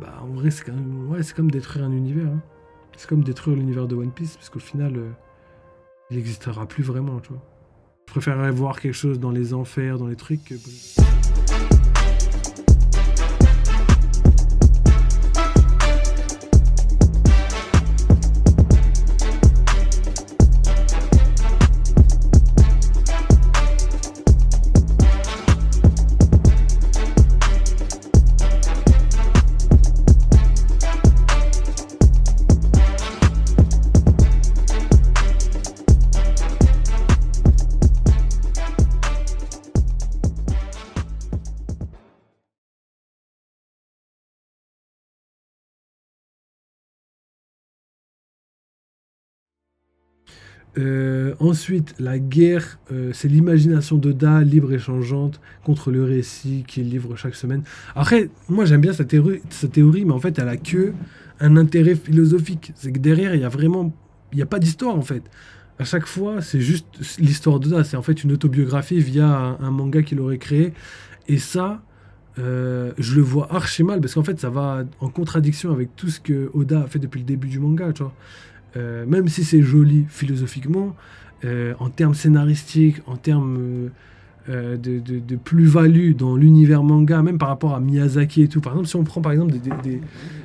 bah, en vrai, c'est comme détruire un univers. Hein. C'est comme détruire l'univers de One Piece, parce qu'au final, il n'existera plus vraiment, tu vois. Je préférerais voir quelque chose dans les enfers, dans les trucs, que... Ensuite, la guerre, c'est l'imagination d'Oda, libre et changeante, contre le récit qu'il livre chaque semaine. Après, moi j'aime bien cette théorie, mais en fait, elle a que un intérêt philosophique. C'est que derrière, il n'y a pas d'histoire en fait. À chaque fois, c'est juste l'histoire d'Oda. C'est en fait une autobiographie via un manga qu'il aurait créé. Et ça, je le vois archi mal, parce qu'en fait, ça va en contradiction avec tout ce que Oda a fait depuis le début du manga, tu vois. Même si c'est joli philosophiquement, en termes scénaristiques, en termes de plus-value dans l'univers manga, même par rapport à Miyazaki et tout. Par exemple, si on prend par exemple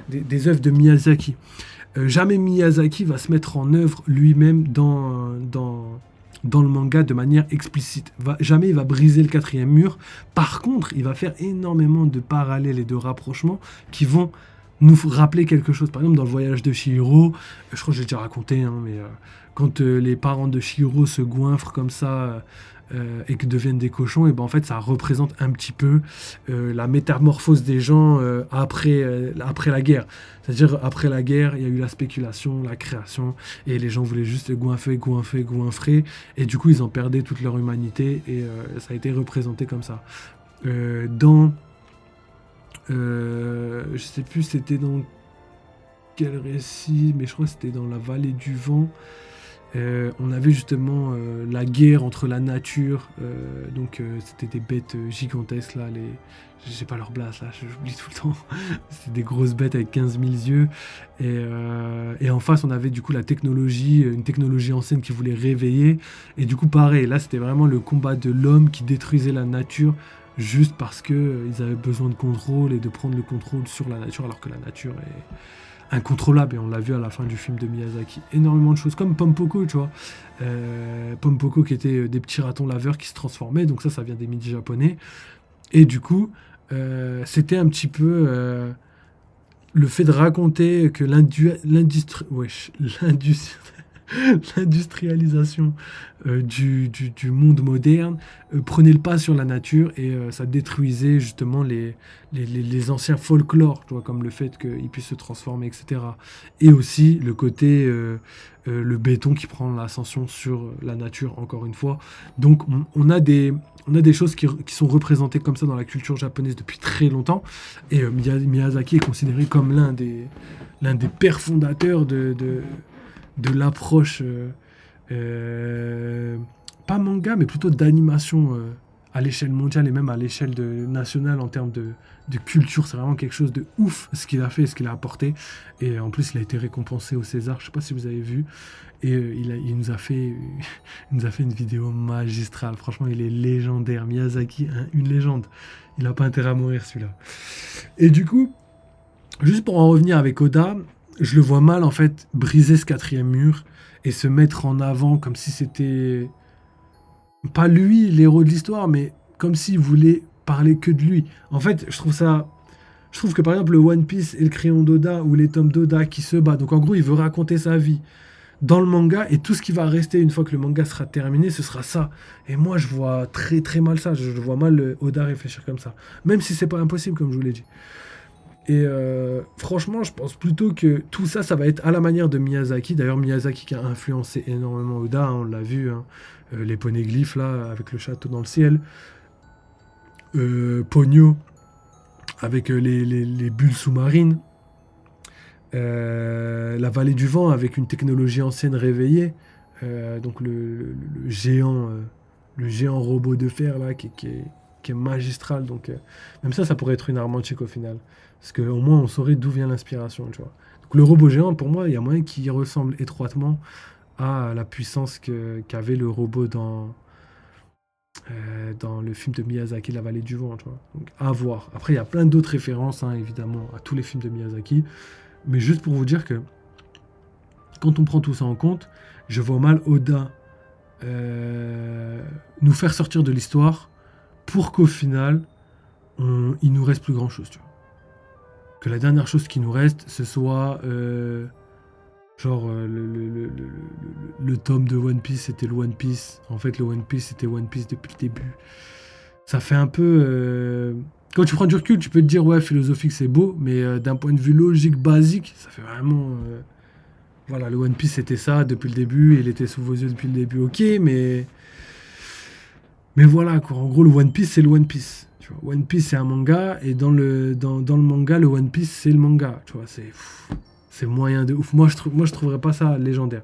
des œuvres de Miyazaki, jamais Miyazaki va se mettre en œuvre lui-même dans le manga de manière explicite. Jamais il va briser le quatrième mur. Par contre, il va faire énormément de parallèles et de rapprochements qui vont nous rappeler quelque chose. Par exemple, dans le voyage de Chihiro, je crois que j'ai déjà raconté, hein, mais quand les parents de Chihiro se goinfrent comme ça et que deviennent des cochons, et ben en fait, ça représente un petit peu la métamorphose des gens après la guerre. C'est-à-dire, après la guerre, il y a eu la spéculation, la création, et les gens voulaient juste goinfrer, et du coup, ils en perdaient toute leur humanité, et ça a été représenté comme ça. Dans je sais plus c'était dans quel récit, mais je crois que c'était dans la vallée du vent. On avait justement la guerre entre la nature, c'était des bêtes gigantesques là, je sais pas leur place là, j'oublie tout le temps. C'était des grosses bêtes avec 15 000 yeux, et en face on avait du coup la technologie, une technologie ancienne qui voulait réveiller, et du coup pareil, là c'était vraiment le combat de l'homme qui détruisait la nature juste parce que ils avaient besoin de contrôle et de prendre le contrôle sur la nature, alors que la nature est incontrôlable, et on l'a vu à la fin du film de Miyazaki. Énormément de choses, comme Pompoko, tu vois. Pompoko qui était des petits ratons laveurs qui se transformaient, donc ça vient des mythes japonais. Et du coup, c'était un petit peu le fait de raconter que l'industrialisation du monde moderne prenait le pas sur la nature, et ça détruisait justement les anciens folklores, tu vois, comme le fait qu'ils puissent se transformer, etc. Et aussi le côté le béton qui prend l'ascension sur la nature, encore une fois. Donc on a des choses qui sont représentées comme ça dans la culture japonaise depuis très longtemps, et Miyazaki est considéré comme l'un des pères fondateurs de l'approche pas manga, mais plutôt d'animation à l'échelle mondiale et même à l'échelle nationale en termes de culture. C'est vraiment quelque chose de ouf ce qu'il a fait, ce qu'il a apporté, et en plus il a été récompensé au César, je sais pas si vous avez vu, et il nous a fait une vidéo magistrale. Franchement, il est légendaire, Miyazaki, hein, une légende. Il a pas intérêt à mourir, celui-là. Et du coup, juste pour en revenir avec Oda, je le vois mal en fait briser ce quatrième mur et se mettre en avant comme si c'était pas lui l'héros de l'histoire, mais comme s'il voulait parler que de lui. En fait, je trouve que par exemple le One Piece et le crayon d'Oda, ou les tomes d'Oda qui se battent, donc en gros il veut raconter sa vie dans le manga, et tout ce qui va rester une fois que le manga sera terminé, ce sera ça. Et moi je vois très très mal ça, je vois mal Oda réfléchir comme ça, même si c'est pas impossible comme je vous l'ai dit. Et franchement, je pense plutôt que tout ça, ça va être à la manière de Miyazaki. D'ailleurs, Miyazaki qui a influencé énormément Oda, hein, on l'a vu, hein, les poneglyphes là, avec le château dans le ciel. Ponyo, avec les bulles sous-marines. La vallée du vent, avec une technologie ancienne réveillée. Donc le géant robot de fer là, qui est qui est magistral. Donc, même ça pourrait être une arme antique au final. Parce qu'au moins, on saurait d'où vient l'inspiration, tu vois. Donc, le robot géant, pour moi, il y a moyen qu'il ressemble étroitement à la puissance qu'avait le robot dans le film de Miyazaki, La Vallée du Vent, tu vois. Donc, à voir. Après, il y a plein d'autres références, hein, évidemment, à tous les films de Miyazaki. Mais juste pour vous dire que quand on prend tout ça en compte, je vois mal Oda nous faire sortir de l'histoire pour qu'au final, il nous reste plus grand chose, tu vois. Que la dernière chose qui nous reste, ce soit le tome de One Piece, c'était le One Piece. En fait, le One Piece, c'était One Piece depuis le début. Ça fait un peu... Quand tu prends du recul, tu peux te dire, ouais, philosophique, c'est beau, mais d'un point de vue logique, basique, ça fait vraiment... Voilà, le One Piece, c'était ça depuis le début, et il était sous vos yeux depuis le début, ok, mais... Mais voilà, quoi. En gros, le One Piece, c'est le One Piece. Tu vois. One Piece, c'est un manga, et dans le manga, le One Piece, c'est le manga. Tu vois, c'est moyen de ouf. Moi, je trouverais pas ça légendaire.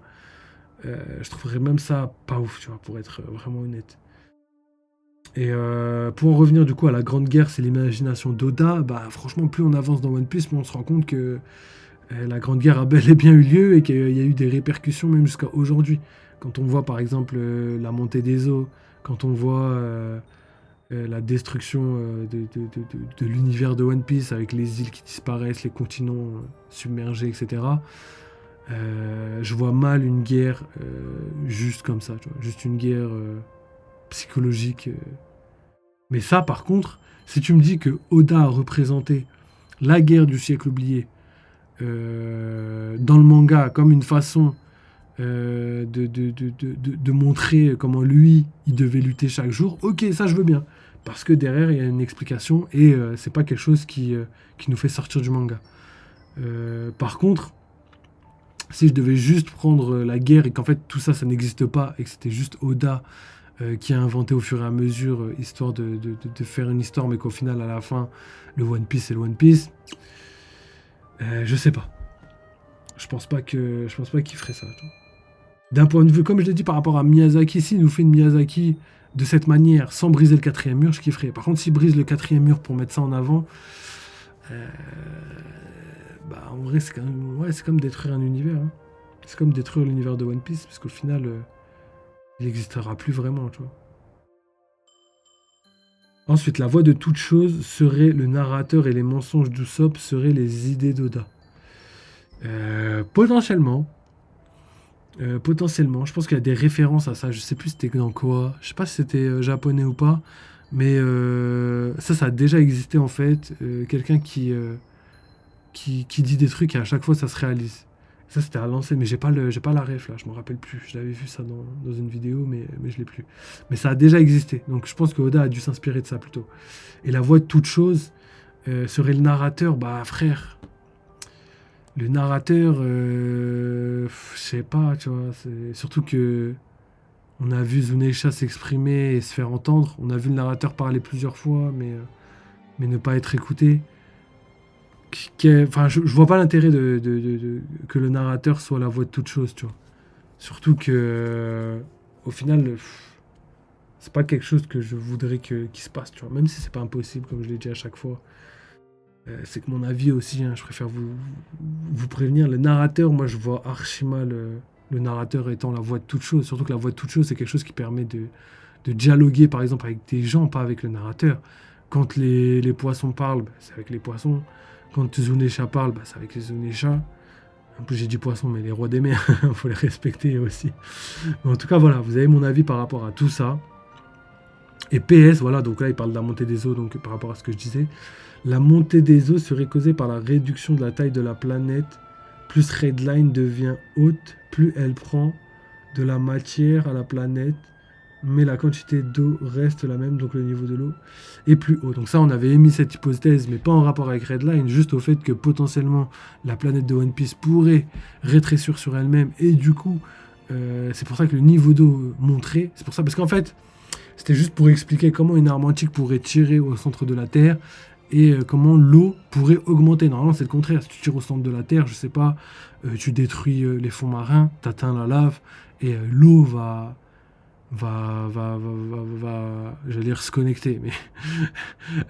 Je trouverais même ça pas ouf, tu vois, pour être vraiment honnête. Et pour en revenir du coup à la Grande Guerre, c'est l'imagination d'Oda. Bah, franchement, plus on avance dans One Piece, plus on se rend compte que la Grande Guerre a bel et bien eu lieu et qu'il y a eu des répercussions même jusqu'à aujourd'hui. Quand on voit par exemple la montée des eaux, quand on voit la destruction de l'univers de One Piece avec les îles qui disparaissent, les continents submergés, etc. Je vois mal une guerre juste comme ça, tu vois, juste une guerre psychologique. Mais ça, par contre, si tu me dis que Oda a représenté la guerre du siècle oublié dans le manga comme une façon de montrer comment lui, il devait lutter chaque jour, ok, ça je veux bien. Parce que derrière, il y a une explication et c'est pas quelque chose qui nous fait sortir du manga. Par contre, si je devais juste prendre la guerre et qu'en fait tout ça, ça n'existe pas et que c'était juste Oda qui a inventé au fur et à mesure, histoire de faire une histoire, mais qu'au final, à la fin, le One Piece, c'est le One Piece, je sais pas. Je pense pas qu'il ferait ça. D'un point de vue, comme je l'ai dit par rapport à Miyazaki, s'il nous fait une Miyazaki de cette manière, sans briser le quatrième mur, je kifferais. Par contre, s'il brise le quatrième mur pour mettre ça en avant, bah, en vrai, c'est comme détruire un univers. Hein. C'est comme détruire l'univers de One Piece, parce qu'au final, il n'existera plus vraiment, tu vois. Ensuite, la voix de toute chose serait le narrateur et les mensonges d'Usopp seraient les idées d'Oda. Potentiellement. Potentiellement. Je pense qu'il y a des références à ça. Je sais plus c'était dans quoi. Je sais pas si c'était japonais ou pas. Mais ça a déjà existé en fait. Quelqu'un qui dit des trucs et à chaque fois ça se réalise. Ça c'était à lancer, mais j'ai pas la ref là, je me rappelle plus. Je l'avais vu ça dans une vidéo, mais je l'ai plus. Mais ça a déjà existé, donc je pense que Oda a dû s'inspirer de ça plutôt. Et la voix de toute chose serait le narrateur, bah frère. Le narrateur, je sais pas, tu vois. Surtout que on a vu Zuneisha s'exprimer et se faire entendre. On a vu le narrateur parler plusieurs fois, mais ne pas être écouté. Enfin, je vois pas l'intérêt que le narrateur soit la voix de toute chose, tu vois. Surtout que, au final, c'est pas quelque chose que je voudrais qu'il se passe, tu vois. Même si c'est pas impossible, comme je l'ai dit à chaque fois. C'est que mon avis aussi, hein, je préfère vous prévenir. Le narrateur, moi, je vois archi mal le narrateur étant la voix de toute chose. Surtout que la voix de toute chose, c'est quelque chose qui permet de dialoguer, par exemple, avec des gens, pas avec le narrateur. Quand les poissons parlent, bah, c'est avec les poissons. Quand Zuneisha parle, bah, c'est avec les Zuneisha. En plus, j'ai dit poissons, mais les rois des mers, il faut les respecter aussi. Mais en tout cas, voilà, vous avez mon avis par rapport à tout ça. Et PS, voilà, donc là, il parle de la montée des eaux, donc par rapport à ce que je disais. La montée des eaux serait causée par la réduction de la taille de la planète. Plus Redline devient haute, plus elle prend de la matière à la planète. Mais la quantité d'eau reste la même, donc le niveau de l'eau est plus haut. Donc ça, on avait émis cette hypothèse, mais pas en rapport avec Redline, juste au fait que potentiellement la planète de One Piece pourrait rétrécir sur elle-même, et du coup, c'est pour ça que le niveau d'eau monterait. C'est pour ça, parce qu'en fait, c'était juste pour expliquer comment une arme antique pourrait tirer au centre de la Terre, et comment l'eau pourrait augmenter. Normalement, c'est le contraire. Si tu tires au centre de la Terre, je sais pas, tu détruis les fonds marins, t'atteins la lave, et l'eau va j'allais dire se connecter, mais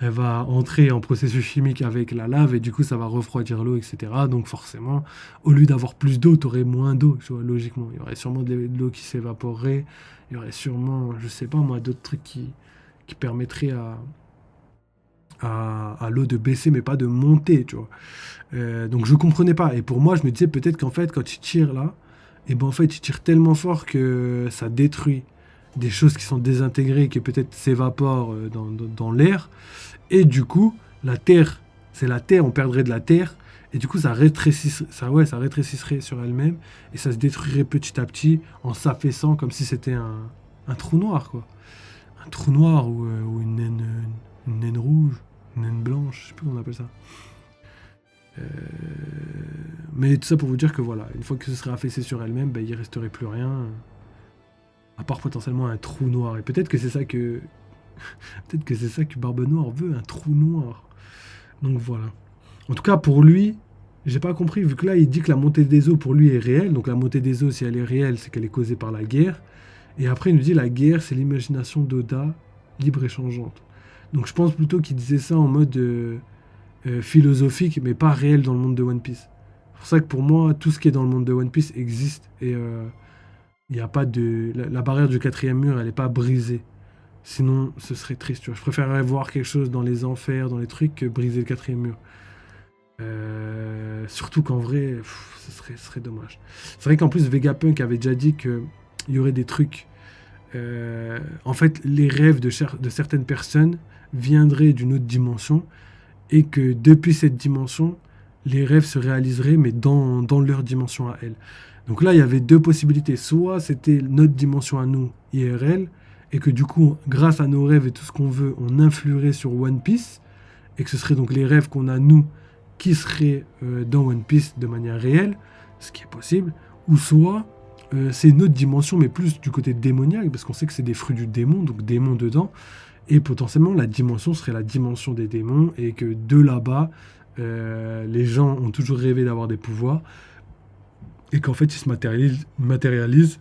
elle va entrer en processus chimique avec la lave et du coup ça va refroidir l'eau, etc. Donc forcément, au lieu d'avoir plus d'eau, tu aurais moins d'eau, tu vois, logiquement. Il y aurait sûrement de l'eau qui s'évaporerait, il y aurait sûrement, je sais pas moi, d'autres trucs qui permettraient à l'eau de baisser, mais pas de monter, tu vois. Donc je comprenais pas. Et pour moi, je me disais peut-être qu'en fait, quand tu tires là, et ben en fait, tu tires tellement fort que ça détruit des choses qui sont désintégrées, qui peut-être s'évaporent dans l'air. Et du coup, la Terre, c'est la Terre, on perdrait de la Terre. Et du coup, ça rétrécisserait sur elle-même. Et ça se détruirait petit à petit en s'affaissant comme si c'était un trou noir, quoi. Un trou noir ou une naine rouge, une naine blanche, je sais plus comment on appelle ça. Euh, Mais tout ça pour vous dire que voilà, une fois que ce serait affaissé sur elle-même, ben, il ne resterait plus rien, à part potentiellement un trou noir. Et peut-être que c'est ça que peut-être que c'est ça que Barbe Noire veut, un trou noir. Donc voilà. En tout cas, pour lui, j'ai pas compris, vu que là, il dit que la montée des eaux pour lui est réelle. Donc la montée des eaux, si elle est réelle, c'est qu'elle est causée par la guerre. Et après, il nous dit la guerre, c'est l'imagination d'Oda, libre et changeante. Donc je pense plutôt qu'il disait ça en mode philosophique, mais pas réel dans le monde de One Piece. C'est pour ça que pour moi, tout ce qui est dans le monde de One Piece existe. Et il n'y a pas de. La barrière du quatrième mur, elle n'est pas brisée. Sinon, ce serait triste. Tu vois. Je préférerais voir quelque chose dans les enfers, dans les trucs, que briser le quatrième mur. Surtout qu'en vrai, ce serait dommage. C'est vrai qu'en plus, Vegapunk avait déjà dit qu'il y aurait des trucs. En fait, les rêves de certaines personnes viendraient d'une autre dimension et que depuis cette dimension, les rêves se réaliseraient, mais dans leur dimension à elle. Donc là, il y avait deux possibilités. Soit c'était notre dimension à nous, IRL, et que du coup, grâce à nos rêves et tout ce qu'on veut, on influerait sur One Piece, et que ce serait donc les rêves qu'on a nous qui seraient dans One Piece de manière réelle, ce qui est possible, ou soit c'est une autre dimension, mais plus du côté démoniaque, parce qu'on sait que c'est des fruits du démon, donc démon dedans, et potentiellement la dimension serait la dimension des démons, et que de là-bas, les gens ont toujours rêvé d'avoir des pouvoirs, et qu'en fait ils se matérialisent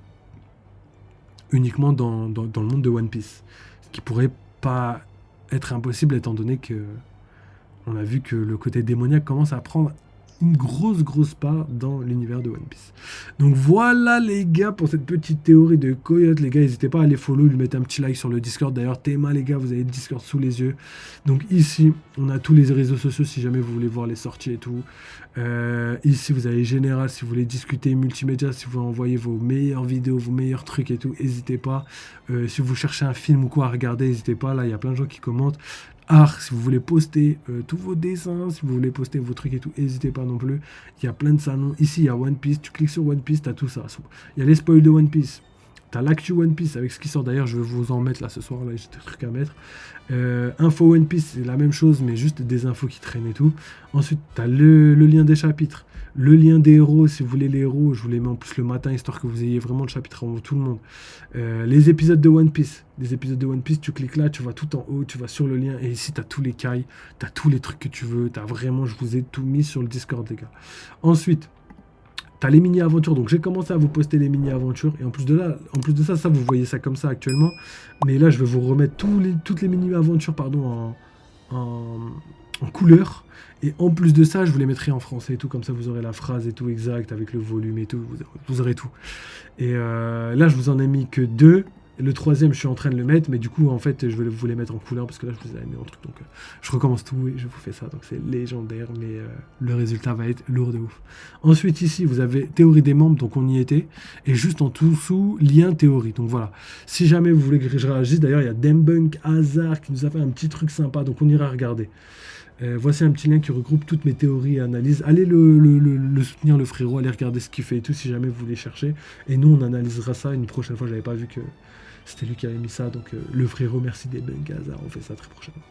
uniquement dans le monde de One Piece. Ce qui pourrait pas être impossible étant donné que on a vu que le côté démoniaque commence à prendre une grosse part dans l'univers de One Piece. Donc voilà les gars pour cette petite théorie de Coyote. Les gars, n'hésitez pas à aller follow, lui mettre un petit like sur le Discord. D'ailleurs, Théma les gars, vous avez le Discord sous les yeux. Donc ici, on a tous les réseaux sociaux si jamais vous voulez voir les sorties et tout. Ici, vous avez Général si vous voulez discuter multimédia, si vous voulez envoyer vos meilleures vidéos, vos meilleurs trucs et tout, n'hésitez pas. Si vous cherchez un film ou quoi à regarder, n'hésitez pas. Là, il y a plein de gens qui commentent. Art, si vous voulez poster tous vos dessins, si vous voulez poster vos trucs et tout, n'hésitez pas non plus. Il y a plein de salons. Ici, il y a One Piece. Tu cliques sur One Piece, tu as tout ça. Il y a les spoils de One Piece. Tu as l'actu One Piece avec ce qui sort. D'ailleurs, je vais vous en mettre là ce soir. Là, j'ai des trucs à mettre. Info One Piece, c'est la même chose, mais juste des infos qui traînent et tout. Ensuite, tu as le lien des chapitres. Le lien des héros, si vous voulez les héros, je vous les mets en plus le matin, histoire que vous ayez vraiment le chapitre avant tout le monde. Les épisodes de One Piece. Les épisodes de One Piece, tu cliques là, tu vas tout en haut, tu vas sur le lien, et ici, tu as tous les cailles, tu as tous les trucs que tu veux, tu as vraiment, je vous ai tout mis sur le Discord, les gars. Ensuite, tu as les mini-aventures, donc j'ai commencé à vous poster les mini-aventures, et en plus de ça, vous voyez ça comme ça actuellement, mais là, je vais vous remettre toutes les mini-aventures, pardon, en couleur. Et en plus de ça, je vous les mettrai en français et tout, comme ça vous aurez la phrase et tout exact, avec le volume et tout, vous aurez tout. Et là, je vous en ai mis que 2. Le troisième, je suis en train de le mettre, mais du coup, en fait, je vais vous les mettre en couleur, parce que là, je vous ai mis en truc. Donc, je recommence tout et je vous fais ça. Donc, c'est légendaire, mais le résultat va être lourd de ouf. Ensuite, ici, vous avez théorie des membres, donc on y était. Et juste en dessous, lien théorie. Donc, voilà. Si jamais vous voulez que je réagisse, d'ailleurs, il y a Dembunk Hazard qui nous a fait un petit truc sympa, donc on ira regarder. Voici un petit lien qui regroupe toutes mes théories et analyses. Allez le soutenir, le frérot, allez regarder ce qu'il fait et tout, si jamais vous voulez chercher. Et nous, on analysera ça une prochaine fois. J'avais pas vu que c'était lui qui avait mis ça. Donc, le frérot, merci des Hazard. On fait ça très prochainement.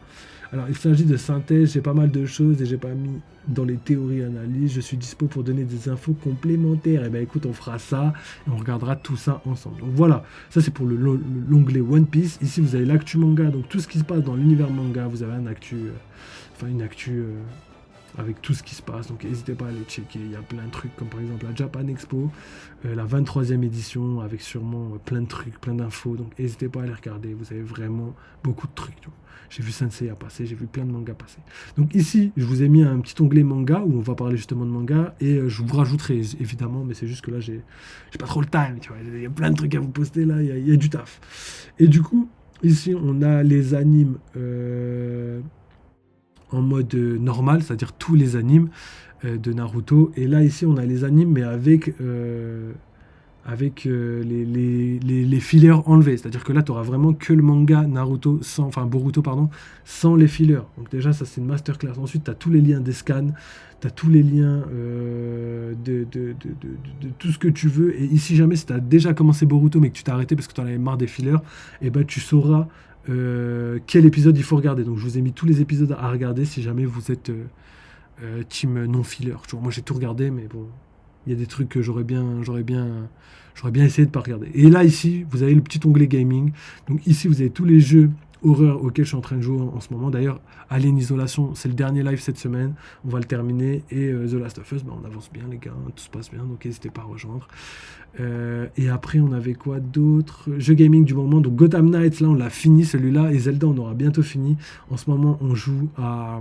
Alors, il s'agit de synthèse. J'ai pas mal de choses et j'ai pas mis dans les théories et analyses. Je suis dispo pour donner des infos complémentaires. Et ben, écoute, on fera ça et on regardera tout ça ensemble. Donc, voilà. Ça, c'est pour l'onglet One Piece. Ici, vous avez l'actu manga. Donc, tout ce qui se passe dans l'univers manga. Vous avez un actu. Une actu avec tout ce qui se passe. Donc n'hésitez pas à aller checker. Il y a plein de trucs, comme par exemple la Japan Expo, la 23e édition, avec sûrement plein de trucs, plein d'infos. Donc n'hésitez pas à les regarder. Vous avez vraiment beaucoup de trucs. Tu vois. J'ai vu Sensei passer, j'ai vu plein de mangas passer. Donc ici, je vous ai mis un petit onglet manga où on va parler justement de manga. Et je vous rajouterai évidemment, mais c'est juste que là, j'ai pas trop le time. Tu vois. Il y a plein de trucs à vous poster là, il y a du taf. Et du coup, ici, on a les animes en mode normal, c'est-à-dire tous les animes de Naruto. Et là, ici, on a les animes, mais avec les fillers enlevés. C'est-à-dire que là, tu auras vraiment que le manga Naruto, enfin Boruto, pardon, sans les fillers. Donc déjà, ça, c'est une masterclass. Ensuite, tu as tous les liens des scans, tu as tous les liens de tout ce que tu veux. Et ici, jamais, si tu as déjà commencé Boruto, mais que tu t'es arrêté parce que tu en avais marre des fillers, et ben, tu sauras quel épisode il faut regarder. Donc, je vous ai mis tous les épisodes à regarder si jamais vous êtes team non-filler. Moi, j'ai tout regardé, mais bon, il y a des trucs que j'aurais bien essayé de pas regarder. Et là, ici, vous avez le petit onglet gaming. Donc ici, vous avez tous les jeux horreur auxquels je suis en train de jouer en ce moment. D'ailleurs, Alien Isolation, c'est le dernier live cette semaine. On va le terminer. Et The Last of Us, on avance bien, les gars. Tout se passe bien, donc n'hésitez pas à rejoindre. Et après, on avait quoi d'autre? Jeux gaming du moment. Donc Gotham Knights, là, on l'a fini, celui-là. Et Zelda, on aura bientôt fini. En ce moment, on joue à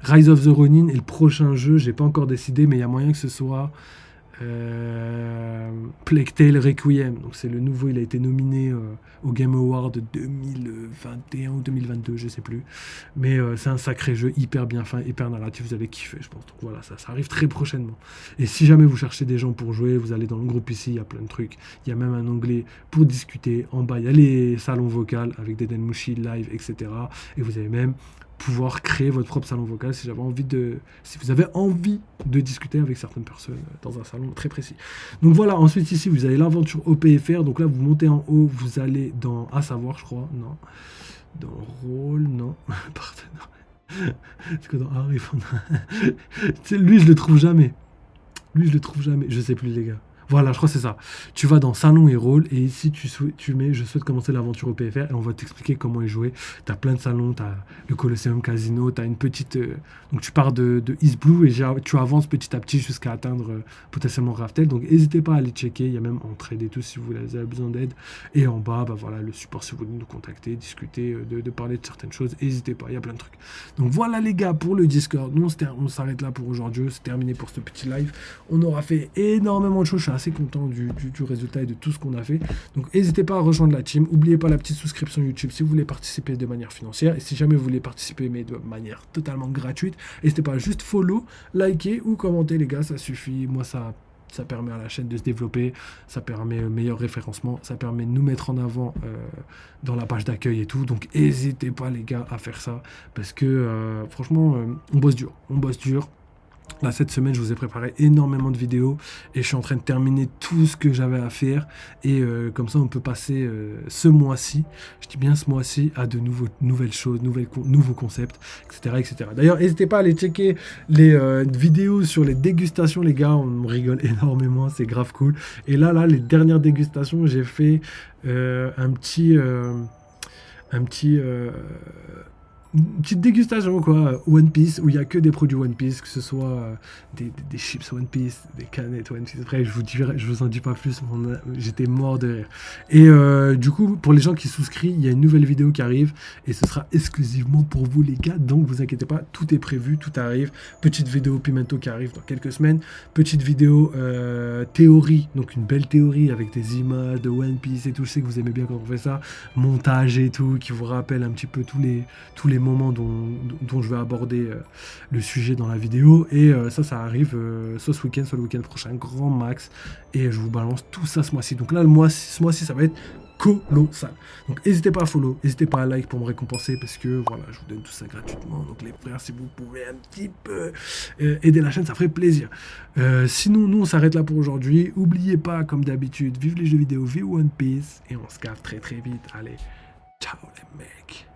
Rise of the Ronin. Et le prochain jeu, j'ai pas encore décidé, mais il y a moyen que ce soit Plague Tale Requiem. Donc c'est le nouveau, il a été nominé au Game Award 2021 ou 2022, je sais plus. Mais c'est un sacré jeu, hyper bien fait, hyper narratif, vous allez kiffer, je pense. Donc voilà, ça arrive très prochainement. Et si jamais vous cherchez des gens pour jouer, vous allez dans le groupe ici, il y a plein de trucs. Il y a même un onglet pour discuter. En bas, il y a les salons vocaux avec des Denmushi live, etc. Et vous avez même pouvoir créer votre propre salon vocal si vous avez envie de discuter avec certaines personnes dans un salon très précis. Donc voilà, ensuite ici vous avez l'aventure OPFR, donc là vous montez en haut, vous allez dans à savoir, je crois, non, dans rôle, non, pardon, parce que dans Harry, lui je le trouve jamais, je sais plus les gars. Voilà, je crois que c'est ça. Tu vas dans Salon et Rôle, et ici tu mets Je souhaite commencer l'aventure au PFR, et on va t'expliquer comment y jouer. Tu as plein de salons, tu as le Colosseum Casino, tu as une petite. Donc tu pars de East Blue, et tu avances petit à petit jusqu'à atteindre potentiellement Raftel. Donc n'hésitez pas à aller checker, il y a même Entraide et tout si vous avez besoin d'aide. Et en bas, voilà, le support si vous voulez nous contacter, discuter, de parler de certaines choses. N'hésitez pas, il y a plein de trucs. Donc voilà les gars pour le Discord. Nous on s'arrête là pour aujourd'hui, c'est terminé pour ce petit live. On aura fait énormément de choses, je suis assez content du résultat et de tout ce qu'on a fait. Donc n'hésitez pas à rejoindre la team. N'oubliez pas la petite souscription YouTube si vous voulez participer de manière financière. Et si jamais vous voulez participer mais de manière totalement gratuite, n'hésitez pas à juste follow, liker ou commenter les gars, ça suffit. Moi ça permet à la chaîne de se développer, ça permet un meilleur référencement, ça permet de nous mettre en avant dans la page d'accueil et tout. Donc n'hésitez pas les gars à faire ça parce que franchement on bosse dur. Là, cette semaine, je vous ai préparé énormément de vidéos et je suis en train de terminer tout ce que j'avais à faire. Et comme ça, on peut passer ce mois-ci, je dis bien ce mois-ci, à de nouvelles choses, nouveaux concepts, etc. etc. D'ailleurs, n'hésitez pas à aller checker les vidéos sur les dégustations, les gars. On rigole énormément, c'est grave cool. Et là, les dernières dégustations, j'ai fait une petite dégustation quoi, One Piece, où il n'y a que des produits One Piece, que ce soit des chips One Piece, des canettes One Piece. Après, je vous en dis pas plus, j'étais mort de rire. Et du coup, pour les gens qui souscrivent, il y a une nouvelle vidéo qui arrive, et ce sera exclusivement pour vous les gars, donc vous inquiétez pas, tout est prévu, tout arrive. Petite vidéo Pimento qui arrive dans quelques semaines, petite vidéo théorie, donc une belle théorie avec des images de One Piece et tout, je sais que vous aimez bien quand on fait ça, montage et tout, qui vous rappelle un petit peu tous les moments dont je vais aborder le sujet dans la vidéo. Et ça arrive soit ce week-end, soit le week-end prochain, grand max. Et je vous balance tout ça ce mois-ci. Donc là, ce mois-ci, ça va être colossal. Donc n'hésitez pas à follow, n'hésitez pas à like pour me récompenser parce que voilà, je vous donne tout ça gratuitement. Donc les frères, si vous pouvez un petit peu aider la chaîne, ça ferait plaisir. Sinon, nous on s'arrête là pour aujourd'hui. N'oubliez pas, comme d'habitude, vive les jeux vidéo, vive One Piece et on se capte très très vite. Allez, ciao les mecs.